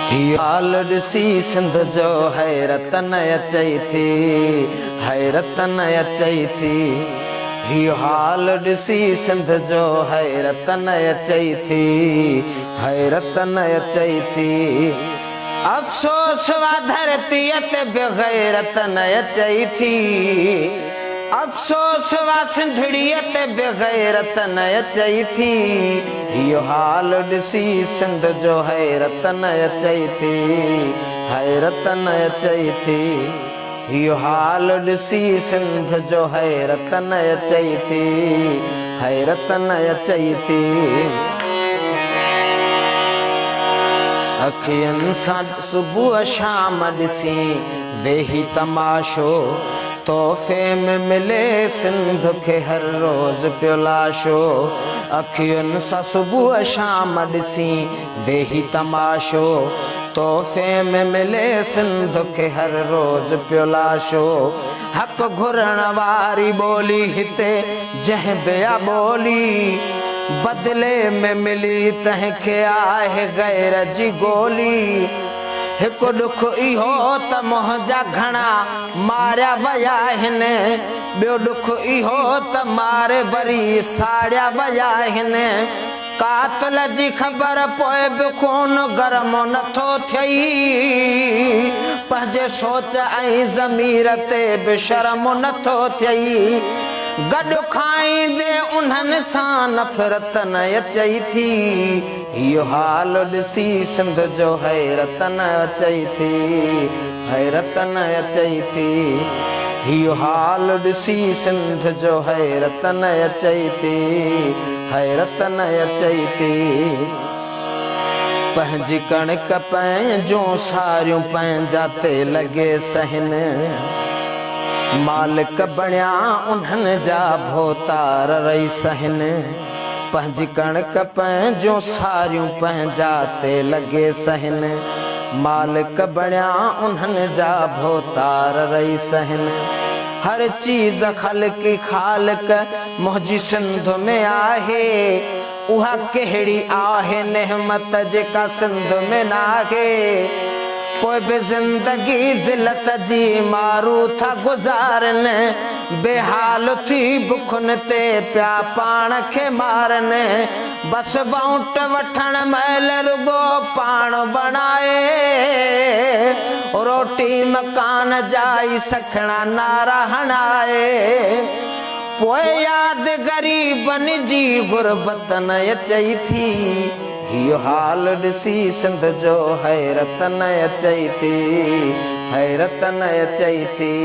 ही हाल ॾिसी सिंध जो हैरत न अचई थी, हैरत न अचई थी। ही हाल ॾिसी सिंध जो हैरत न अचई थी, हैरत न अचई थी। अफ़सोस वा धरतीअ ते बेग़ैरत न अचई थी, अफ़सोस वा सिंधड़ीअ ते बेग़ैरत न अचई थी। इहो हाल ॾिसी सिंध जो हैरत न अचई थी, हैरत न अचई थी। इहो हाल ॾिसी सिंध जो हैरत न अचई थी, हैरत न अचई थी। अखियुनि सां सुबुह शाम ॾिसी वेही तमाशो, तोहफ़े में मिले सिंध खे हर रोज़ पियो लाशो। अखियुनि सां सुबुह शाम ॾिसी वेही तमाशो, तोहफ़े में मिले सिंध खे हर रोज़ पियो लाशो। हक़ घुरण वारी ॿोली हिते जंहिं बिया ॿोली, बदिले में मिली तंहिंखे आहे गैर जी गोली। हिकु ॾुख इहो त मुंहिंजा घणा मारिया विया आहिनि, ॿियो ॾुख इहो त मारे वरी साड़िया विया आहिनि। कातिल जी ख़बर पोइ बि खून गरम नथो थियई, पंहिंजे सोच ऐं ज़मीर ते बि शर्म नथो थियई। गॾु खाईंदे उन्हनि सां नफ़रत न अचई थी। इहो हाल ॾिसी सिंध जो हैरत न अचई थी, हैरत न अचई थी। इहो हाल ॾिसी सिंध जो हैरत न अचई थी, हैरत न अचई थी। पंहिंजी कणिक पंहिंजूं सारियूं पंहिंजा ते लॻे सहनि, मालिक बणिया उन्हनि जा भोतार रही सहनि। पंहिंजी कणिक पंहिंजूं सारियूं पंहिंजा ते लॻे सहनि, मालिक बणिया उन्हनि जा भोतार रही सहनि। हर चीज़ ख़ल्क़ी ख़ालिक मुंहिंजी सिंध में आहे, उहा कहिड़ी आहे नेमत जेका सिंध में न आहे। पोइ बि ज़िंदगी ज़िलत जी मारू था गुज़ारनि, बेहाल थी बुखुनि ते पिया पाण खे मारनि। बसि बाउंट वठण महिल रुगो पाण बणाए, रोटी मकान जाई सखणा नारा हणाए। पोइ यादि ग़रीबनि जी गुरबत न अचई थी। इहो हाल ॾिसी सिंध जो हैरत न अचई थी, हैरत न अचई थी।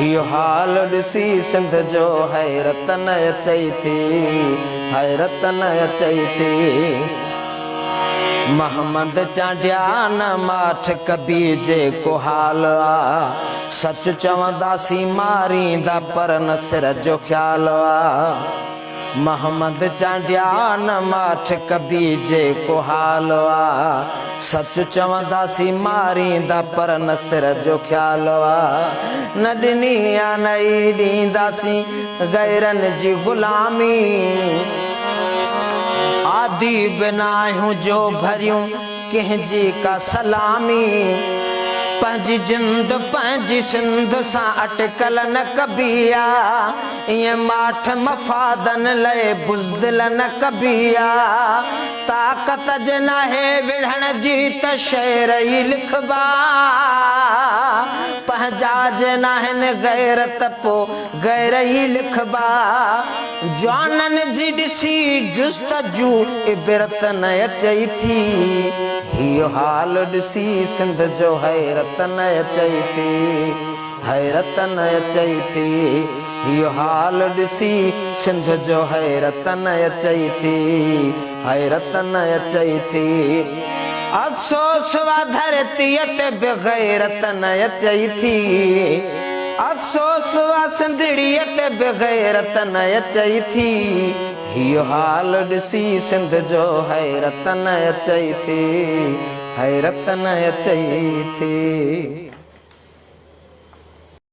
इहो हाल ॾिसी सिंध जो हैरत न अचई थी, हैरत न अचई थी। मोहम्मद चांडिया न माठ कबी जेको हाल आ, सच चवंदासीं मारींदा पर न सिर जो ख़्याल आ। मोहम्मद चांडिया न माठ कबी जेको हाल आ, सच चवंदासीं मारींदा पर न सिर जो ख़्याल आ। न ॾिनी या न ई ॾींदासीं गैरनि जी ग़ुलामी, आदि बिना आहियूं जो भरियूं कंहिंजी का सलामी। पंहिंजी जिंद पंहिंजी सिंध सां अटकल न कबी आ, ईअं माठ मफ़ादनि लाइ बुज़दिल न कबी आ। ताक़त जे नाहे विढ़ण जी त शेर ई लिखबा, पंहिंजा जे नाहिनि गैरत पोइ गैर ई लिखबा। जवाननि जी ॾिसी जुस्तजू इबरत न अचई थी। इहो हाल ॾिसी सिंध जो हैरत न अचई थी, हैरत न अचई थी। इहो हाल ॾिसी सिंध जो हैरत न अचई थी, हैरत न अचई थी। अफ़सोस वा धरतीअ ते बेग़ैरत न अचई थी, अफ़सोस वा सिंधड़ीअ ते बेग़ैरत न अचई थी। इहो हाल ॾिसी सिंध जो हैरत न अचई थी, हैरत न अचई थी।